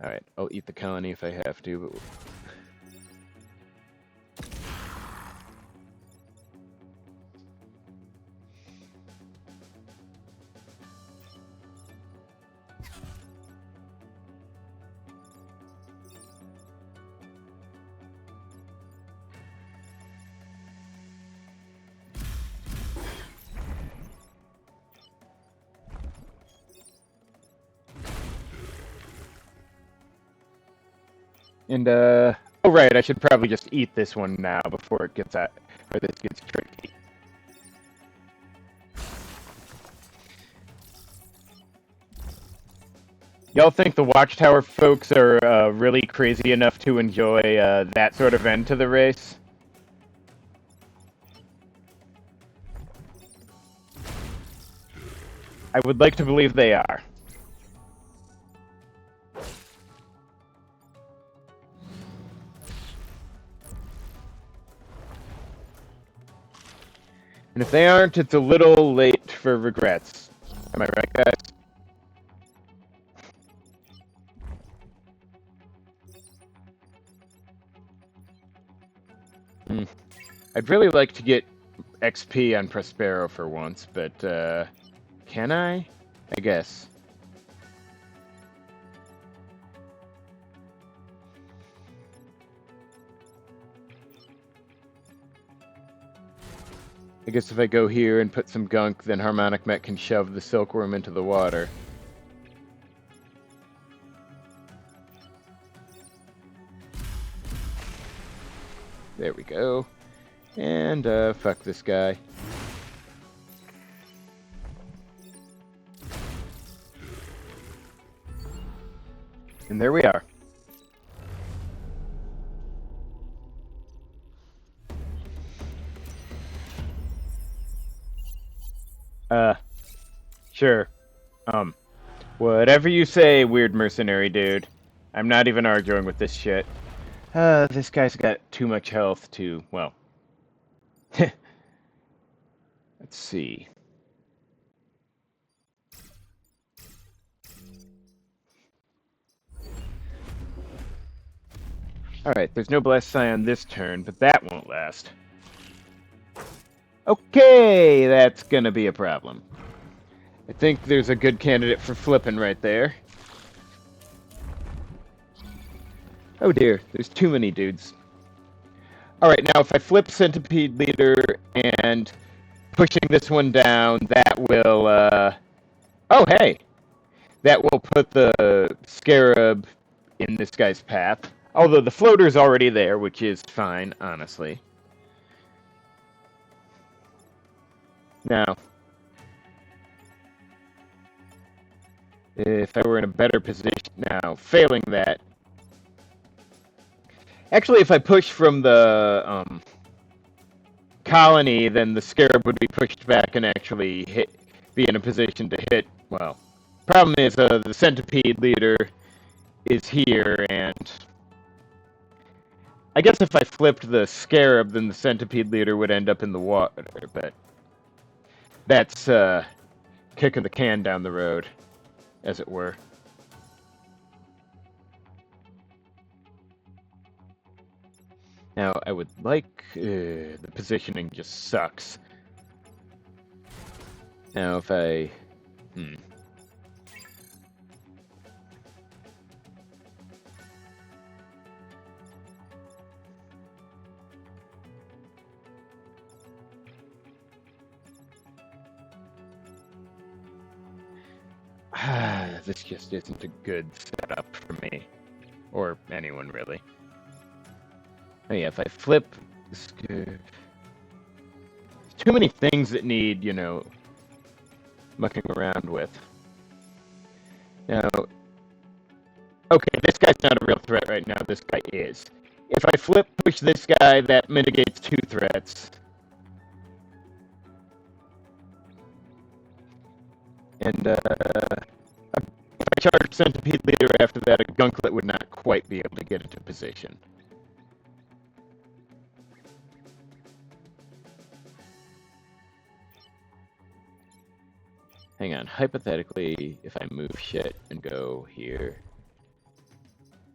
Alright, I'll eat the colony if I have to, but... And, oh right, I should probably just eat this one now before it gets out, or this gets tricky. Y'all think the Watchtower folks are really crazy enough to enjoy that sort of end to the race? I would like to believe they are. And if they aren't, it's a little late for regrets. Am I right, guys? I'd really like to get XP on Prospero for once, but, can I? I guess. I guess if I go here and put some gunk, then Harmonic Mech can shove the silkworm into the water. There we go. And, fuck this guy. And there we are. Sure. Whatever you say, weird mercenary dude. I'm not even arguing with this shit. This guy's got too much health to, well... Let's see. Alright, there's no Blast Scion this turn, but that won't last. Okay, that's gonna be a problem. I think there's a good candidate for flipping right there. Oh dear, there's too many dudes. Alright, now if I flip Centipede Leader and pushing this one down, that will, oh hey! That will put the Scarab in this guy's path. Although the floater's already there, which is fine, honestly. Now, if I were in a better position now, failing that... Actually, if I push from the colony, then the Scarab would be pushed back and actually be in a position to hit, well... Problem is, the Centipede Leader is here, and... I guess if I flipped the Scarab, then the Centipede Leader would end up in the water, but... That's, kick of the can down the road, as it were. Now, I would like... the positioning just sucks. Now, if I... This just isn't a good setup for me. Or anyone, really. Oh yeah, if I flip... There's too many things that need, you know, mucking around with. Now... Okay, this guy's not a real threat right now, this guy is. If I flip push this guy, that mitigates 2 threats. And, if I charge Centipede Leader after that, a Gunklet would not quite be able to get into position. Hang on, hypothetically, if I move shit and go here,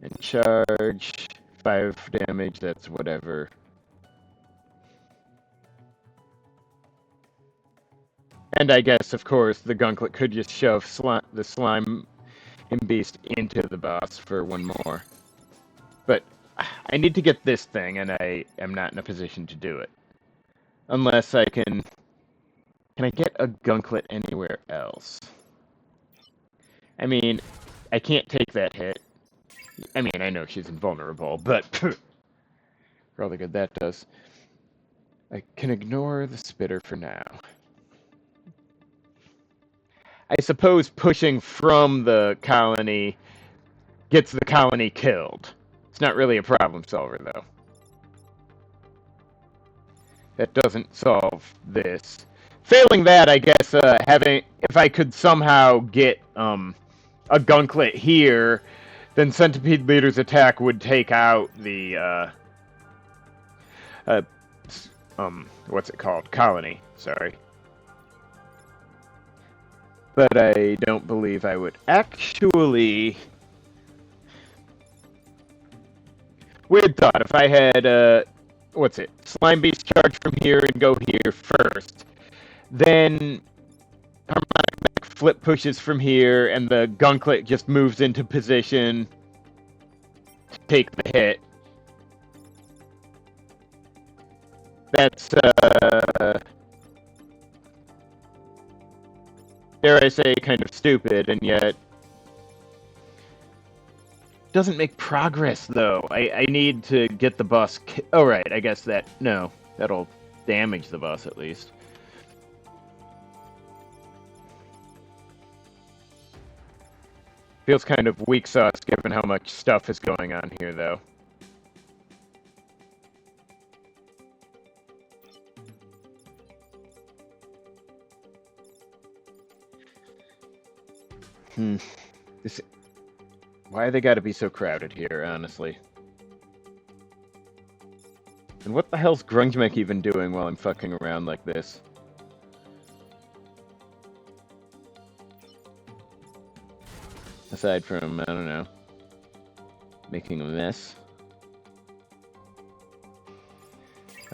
and charge 5 damage, that's whatever. And I guess, of course, the Gunklet could just shove the Slime and Beast into the boss for 1 more. But I need to get this thing, and I am not in a position to do it. Unless I can... Can I get a Gunklet anywhere else? I mean, I can't take that hit. I mean, I know she's invulnerable, but... for all the good that does. I can ignore the spitter for now. I suppose pushing from the colony gets the colony killed. It's not really a problem solver, though. That doesn't solve this. Failing that, I guess, if I could somehow get, a Gunklet here, then Centipede Leader's attack would take out the, what's it called? Colony, sorry. But I don't believe I would actually... Weird thought, if I had, what's it? Slime Beast charge from here and go here first. Then Harmonic Mech flip pushes from here, and the Gunklet just moves into position to take the hit. That's, dare I say, kind of stupid, and yet doesn't make progress, though. I need to get the boss... Oh, right, I guess that... No, that'll damage the boss, at least. Feels kind of weak sauce, given how much stuff is going on here, though. Why they gotta be so crowded here, honestly? And what the hell's Grunge Mech even doing while I'm fucking around like this? Aside from, I don't know, making a mess.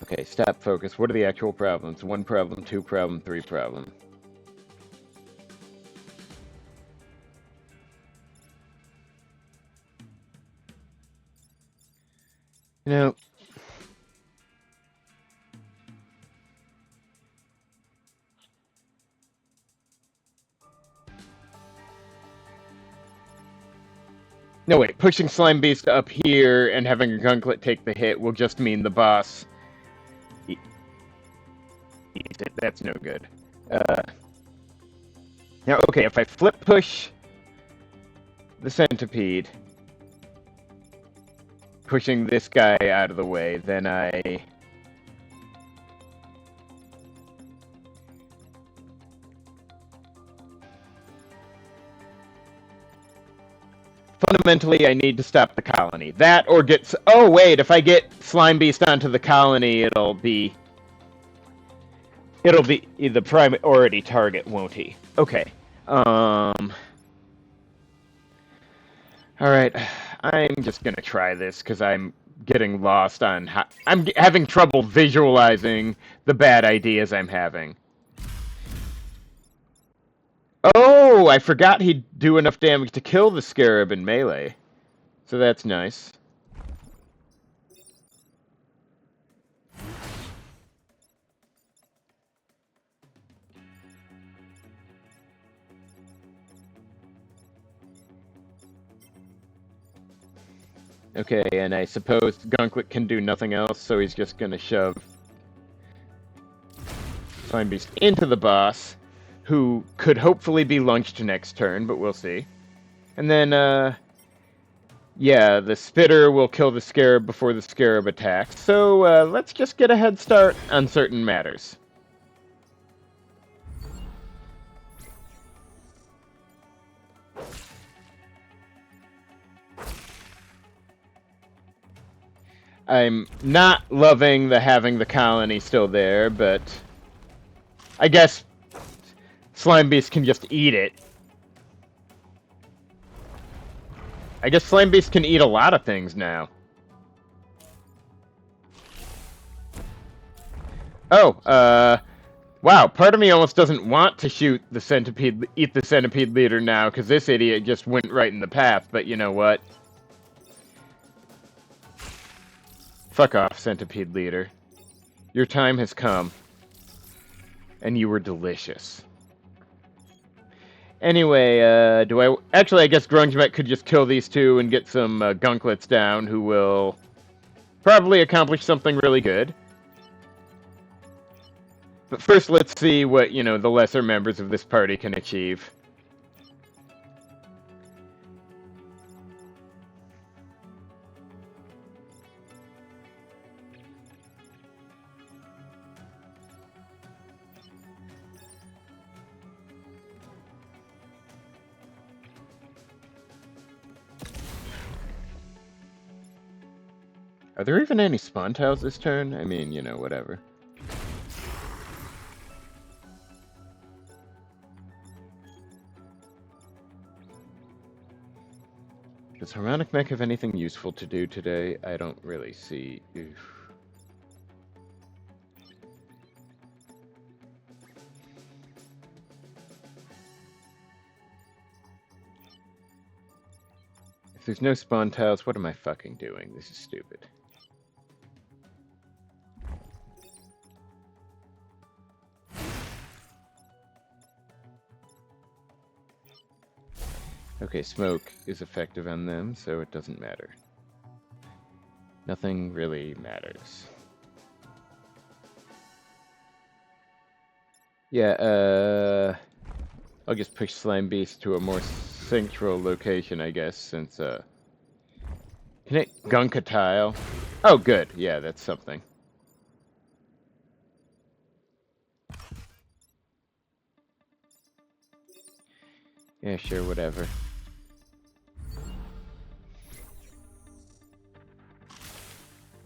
Okay, stop, focus. What are the actual problems? 1 problem, 2 problem, 3 problem. You know... No, wait, pushing Slime Beast up here and having a Gunklet take the hit will just mean the boss... eats it. That's no good. Now, okay, if I flip push the Centipede, pushing this guy out of the way, then I... Fundamentally, I need to stop the colony. That or get... Oh, wait, if I get Slime Beast onto the colony, it'll be the priority target, won't he? Okay. Alright, I'm just gonna try this, because I'm getting lost on how... I'm having trouble visualizing the bad ideas I'm having. Oh, I forgot he'd do enough damage to kill the scarab in melee. So that's nice. Okay, and I suppose Gunk can do nothing else, so he's just gonna shove Slime Beast into the boss, who could hopefully be lunched next turn, but we'll see. And then, yeah, the Spitter will kill the Scarab before the Scarab attacks, so let's just get a head start on certain matters. I'm not loving having the colony still there, but I guess Slime Beast can just eat it. I guess Slime Beast can eat a lot of things now. Oh, wow, part of me almost doesn't want to eat the centipede leader now, because this idiot just went right in the path, but you know what? Fuck off, centipede leader. Your time has come. And you were delicious. Anyway, Actually, I guess Grungemet could just kill these two and get some Gunklets down, who will probably accomplish something really good. But first, let's see what, the lesser members of this party can achieve. Are there even any spawn tiles this turn? I mean, whatever. Does Harmonic Mech have anything useful to do today? I don't really see. Oof. If there's no spawn tiles, what am I fucking doing? This is stupid. Okay, smoke is effective on them, so it doesn't matter. Nothing really matters. Yeah, I'll just push Slime Beast to a more central location, I guess, since, Can it gunk a tile? Oh, good. Yeah, that's something. Yeah, sure, whatever.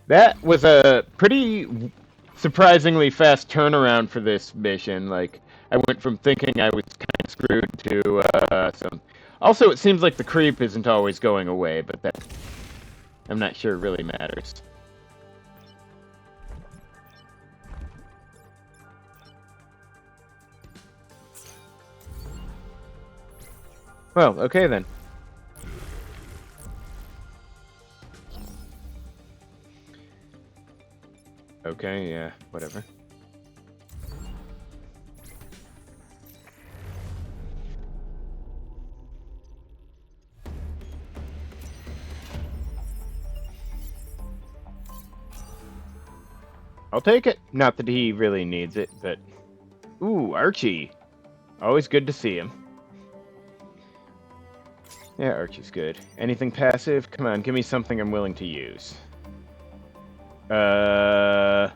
That was a pretty surprisingly fast turnaround for this mission. Like, I went from thinking I was kind of screwed to some... Also, it seems like the creep isn't always going away, but that... I'm not sure it really matters. Well, okay then. Okay, yeah, whatever. I'll take it. Not that he really needs it, but... Ooh, Archie. Always good to see him. Yeah, Archie's good. Anything passive? Come on, give me something I'm willing to use. I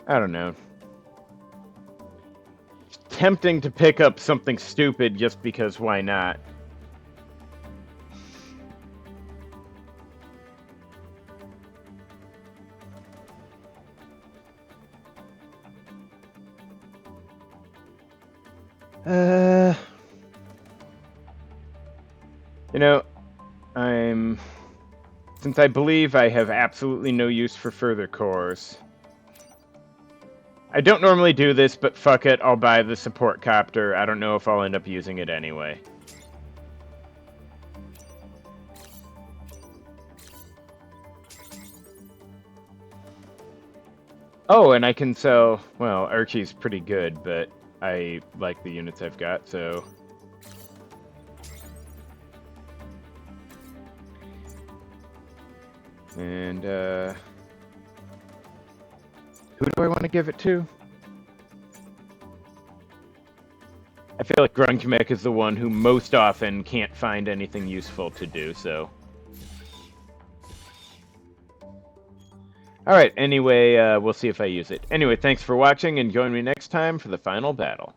don't know. It's tempting to pick up something stupid just because why not? You know, I'm... Since I believe I have absolutely no use for further cores. I don't normally do this, but fuck it, I'll buy the support copter. I don't know if I'll end up using it anyway. Oh, and I can sell... Well, Archie's pretty good, but I like the units I've got, so... And, who do I want to give it to? I feel like Grunkmek is the one who most often can't find anything useful to do, so... Alright, anyway, we'll see if I use it. Anyway, thanks for watching, and join me next time for the final battle.